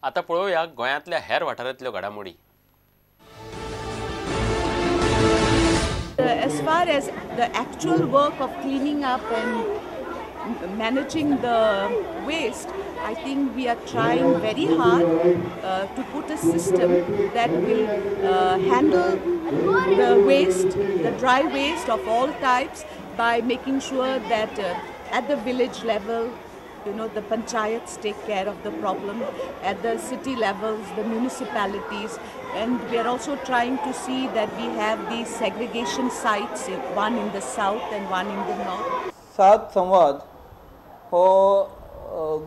आता पळोवया गोंयांतल्या हेर वाठारांतल्यो घडामोडी. As far as the actual work of cleaning up and managing the waste, I think we are trying very hard to put a system that will handle the waste, the dry waste of all types, by making sure that at the village level, the panchayats take care of the problem, at the city levels, the municipalities, and we are also trying to see that we have these segregation sites, one in the south and one in the north. Saat Samvad for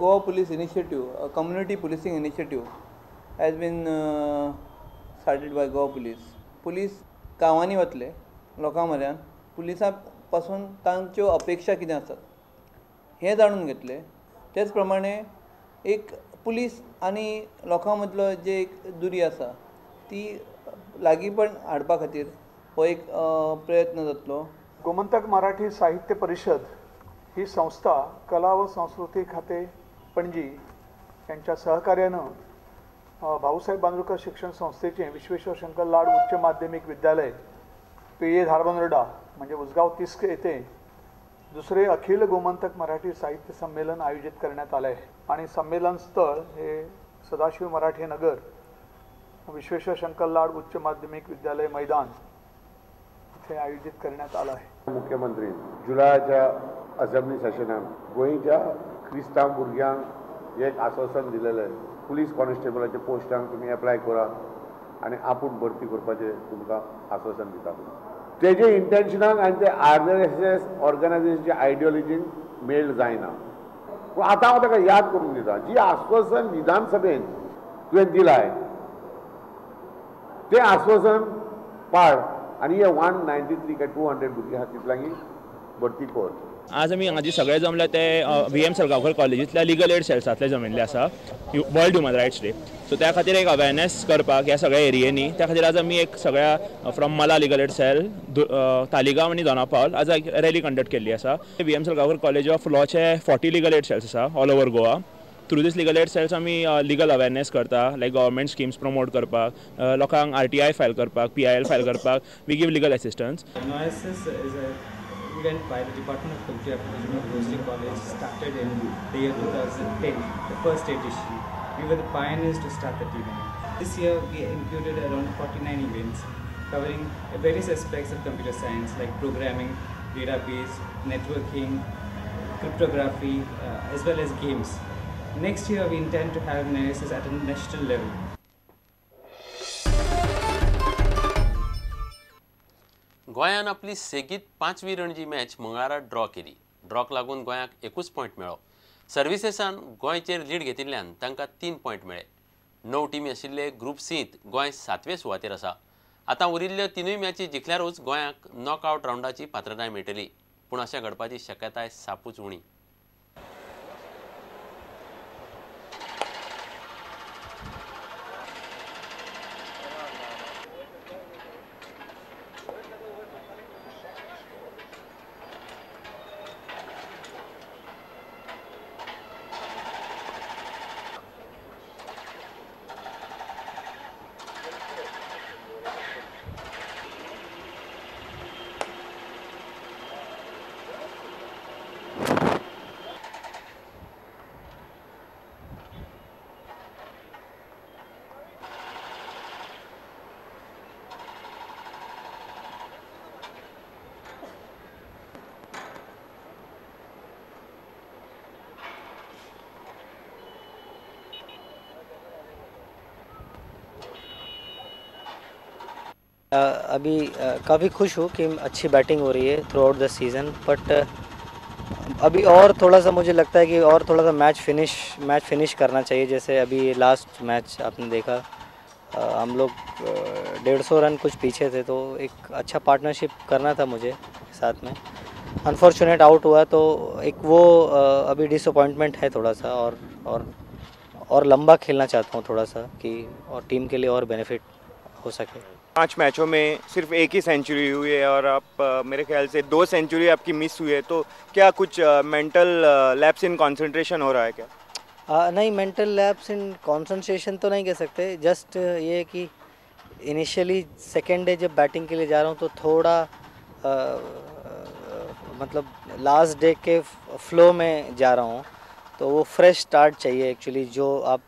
Goa Police Initiative, a community policing initiative, has been started by Goa Police. Police गांवांनी वतले लोकां म्हऱ्यान पुलिसां पासून तांच्यो अपेक्षा कितें आसात हें जाणून घेतले. तेच प्रमाणे एक पुलीस आनी लोकां मदलो जे एक दुरी आसा ती लागींपण हाडपा खातीर हो एक प्रयत्न जातलो. गोमंतक मराठी साहित्य परिषद ही संस्था कला व संस्कृती खाते पणजी यांच्या सहकार्यानं भाऊसाहेब बांदोडकर शिक्षण संस्थेचे विश्वेश्वर शंकर लाड उच्च माध्यमिक विद्यालय पेये धारबंदर्डा म्हणजे उसगाव तिस्क येथे दुसरे अखिल गोमंतक मराठी साहित्य संमेलन आयोजित करण्यात आले आहे आणि संमेलन स्थळ हे सदाशिव मराठी नगर विश्वेश्वर शंकर लाड उच्च माध्यमिक विद्यालय मैदान इथे आयोजित करण्यात आलं आहे. मुख्यमंत्री जुलयाच्या असेंब्ली सेशनात गोंयच्या क्रिस्तांव भुरग्यांक एक आश्वासन दिलेलें पुलीस कॉन्स्टेबलाच्या पोस्टांक तुम्ही अप्लाय करा आणि आपूण भरती करपाचें तुमकां आश्वासन दिता. तेजे इंटेन्शनाक आनी ते RSS ऑर्गनायझेशनच्या आयडियोलॉजीक मेळ जायना. पूण आतां हांव ताका याद करून दिता जी आश्वासन विधानसभेन तुवें दिलाय तें आश्वासन पाळ आनी हे 193 काय 200 भुरगे आहा तितल्यांगी भरती कर. आज आमी हांगा सगळे जमले ते VM सलगांवकर कॉलेजींतल्या लिगल एड सेल्सांतले जमिल्ले आसा वर्ल्ड ह्युमन रायट्स डे. सो त्या खातीर एक अवेरनेस करपाक ह्या सगळ्या एरियेनी त्या खातीर आज आमी एक सगळ्या फ्रॉम मला लिगल एड सेल तालिगांव आनी दोनापावल आज एक रॅली कंडक्ट केल्ली आसा. VM सलगांवकर कॉलेज ऑफ लॉचे 40 लिगल एड सेल्स आसा all over Goa. Through these legal aid cells आमी लिगल अवेरनेस करता लायक गव्हर्मेंट स्किम्स प्रमोट करपाक लोकांक RTI फायल करपाक PIL फायल करपाक we give legal assistance. Event by the Department of Computer Application of Roasting College started in the year 2010, the first edition. We were the pioneers to start that event. This year we included around 49 events covering various aspects of computer science like programming, database, networking, cryptography, as well as games. Next year we intend to have analysis at a national level. गोंयान आपली सेगीत 5वी Ranji match मंगळारा draw केली. ड्रॉक लागून गोंयाक 21 point मेळ्ळो. सर्विसेसान गोंयचेर lead घेतिल्ल्यान तांकां 3 पॉयंट मेळ्ळे. 9 टीमी आशिल्ले ग्रुप सींत गोंय 7वे सुवातेर आसा. आतां उरिल्ल्यो 3 मॅची जिखल्यारूच गोंयाक नॉकआउट रावंडाची पात्रताय मेळटली. पूण अशें घडपाची शक्यताय सापूच उणी. अभी काफ़ी खुश हूँ कि अच्छी बैटिंग हो रही है through out the season. But अभी और थोड़ा सा मुझे लगता है कि और थोड़ा सा मैच फिनिश करना चाहिए. जैसे अभी लास्ट मैच आपने देखा हम लोग 150 रन कुछ पीछे थे तो एक अच्छा पार्टनरशिप करना था मुझे साथ में. अनफॉर्चुनेट आउट हुआ तो एक वो अभी डिसअपॉइंटमेंट है थोड़ा सा. और लंबा खेलना चाहता हूँ थोड़ा सा कि और टीम के लिए और बेनिफिट हो सके. 5 मैचों में सिर्फ एक ही सेंचुरी हुई है और आप मेरे ख्याल से 2 सेंचुरी आपकी मिस हुई है. तो क्या कुछ मेंटल लैप्स इन कंसंट्रेशन हो रहा है क्या? नहीं, मेंटल लैप्स इन कंसंट्रेशन तो नहीं कह सकते, जस्ट ये है कि इनिशियली सेकेंड डे जब बैटिंग के लिए जा रहा हूँ तो थोड़ा मतलब लास्ट डे के फ्लो में जा रहा हूँ, तो वो फ्रेश स्टार्ट चाहिए एक्चुअली। जो आप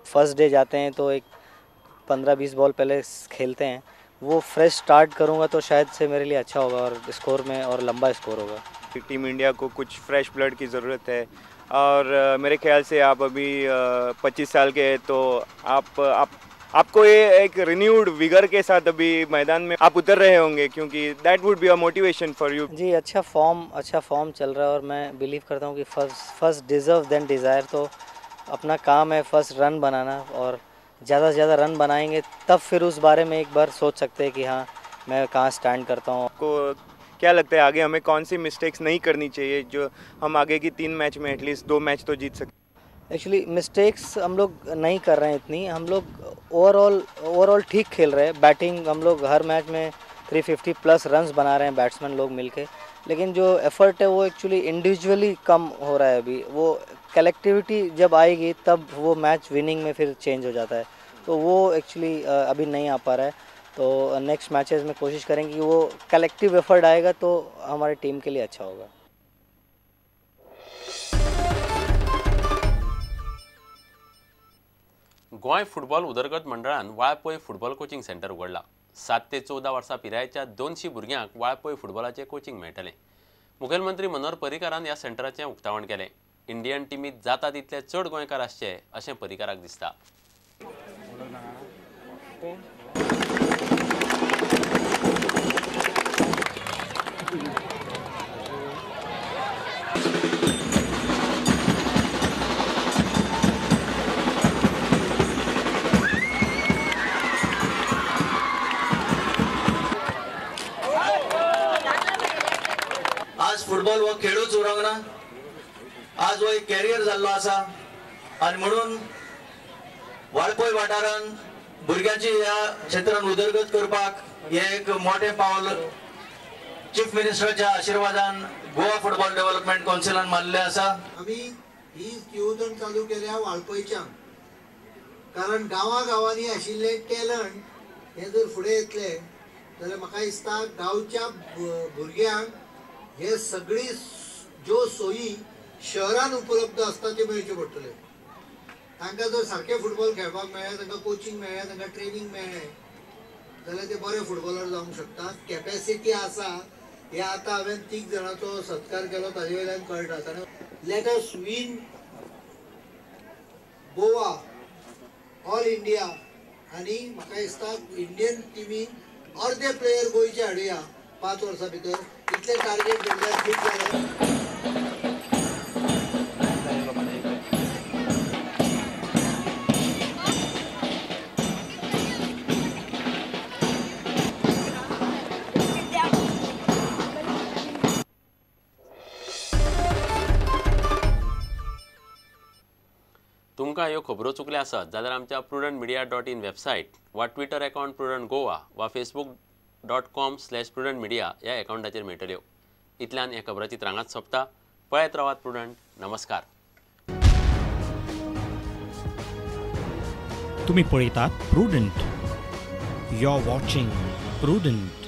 फर्स्ट डे जाते हैं तो एक 15-20 बॉल पहले खेलते हैं, वो फ्रेश स्टार्ट करूँगा तो शायद से मेरे लिए अच्छा होगा और स्कोर में और लंबा स्कोर होगा। टीम इंडिया को कुछ फ्रेश ब्लड की ज़रूरत है और मेरे ख्याल से आप अभी 25 साल के हैं तो आपको ये एक रिन्यूड विगर के साथ अभी मैदान में आप उतर रहे होंगे, क्योंकि that would be a motivation for you. जी, अच्छा फॉर्म चल रहा है और मैं बिलीव करता हूँ कि फर्स्ट डिज़र्व देन डिज़ायर। तो अपना काम है फर्स्ट रन बनाना, और ज़्यादा से ज़्यादा रन बनाएंगे तब फिर उस बारे में एक बार सोच सकते हैं कि हाँ मैं कहाँ स्टैंड करता हूँ। आपको क्या लगता है आगे हमें कौन सी मिस्टेक्स नहीं करनी चाहिए जो हम आगे की 3 मैच में एटलीस्ट 2 मैच तो जीत सकें? एक्चुअली मिस्टेक्स हम लोग नहीं कर रहे हैं इतनी, हम लोग ओवरऑल ठीक खेल रहे हैं। बैटिंग हम लोग हर मैच में 350 प्लस रन्स बना रहे हैं बैट्समैन लोग मिलके, लेकिन जो एफर्ट है वो एक्चुअली इंडिविजुअली कम हो रहा है अभी। वो कलेक्टिविटी जब आएगी तब वो मैच विनिंग में फिर चेंज हो जाता है, तो वो एक्चुअली अभी नहीं आ पा रहा है। तो नेक्स्ट मैचेस में कोशिश करेंगे कि वो कलेक्टिव एफर्ट आएगा तो हमारी टीम के लिए अच्छा होगा। गोंय फुटबॉल उदरगत मंडळान वाळपय फुटबॉल कोचिंग सेंटर उगडला। 7 ते 14 वर्सां पिरायेच्या 200 भुरग्यांक वाळपय फुटबॉलाचें कोचिंग मेळटलें। मुखेलमंत्री मनोहर पर्रीकारान ह्या सेंटराचें उक्तावण केलें। इंडियन टिमीत जाता तितले चड गोंयकार आसचे अशें पर्रीकाराक दिसता। आज फुटबॉल हो खेळूच उरोंक ना, आज हो एक कॅरियर जाल्लो आसा आनी म्हणून वाळपय वाठारांत भुरग्यांची ह्या क्षेत्रांत उदरगत करपाक हे एक मोठें पावल चीफ मिनिस्टराच्या आशिर्वादान गोवा फुटबॉल डेव्हलपमेंट काउन्सिलान मारले आसा। आमी ही येवजण चालू केल्या वाळपयच्या, कारण गांवांनी आशिल्ले टॅलंट हे जर फुडें येतले जाल्यार म्हाका दिसता गांवच्या भुरग्यांक हे सगळी ज्यो सोयी शहरान उपलब्ध आसता त्यो मेळच्यो पडटल्यो। तांकां जर सारके फुटबॉल खेळपाक मेळ्ळें, तांकां कोचिंग मेळ्ळें, तांकां ट्रेनिंग मेळ्ळें जाल्यार ते बरे फुटबॉलर जावंक शकतात। कॅपॅसिटी आसा हे आतां हांवें 3 जाणांचो सत्कार केलो ताजे वयल्यान कळटा। Let us win Goa all India, आनी म्हाका दिसता इंडियन टिमीन अर्दे प्लेयर गोंयचे हाडुया 5 वर्सां भितर। इतले टार्गेट धरल्यार ठीक जालें। तुमकां ह्यो खबरो चुकल्यो आसत जाल्यार आमच्या prudentmedia.in वेबसायट वा ट्विटर अकाउंट प्रुडंट गोवा वा facebook.com/prudentmedia ह्या अकाउंटाचेर मेळटल्यो। इतल्यान ह्या खबराची त्रांगात सोंपता। पळयत रावात प्रुडंट। नमस्कार। तुम्ही पळयतात Prudent. You are watching prudent.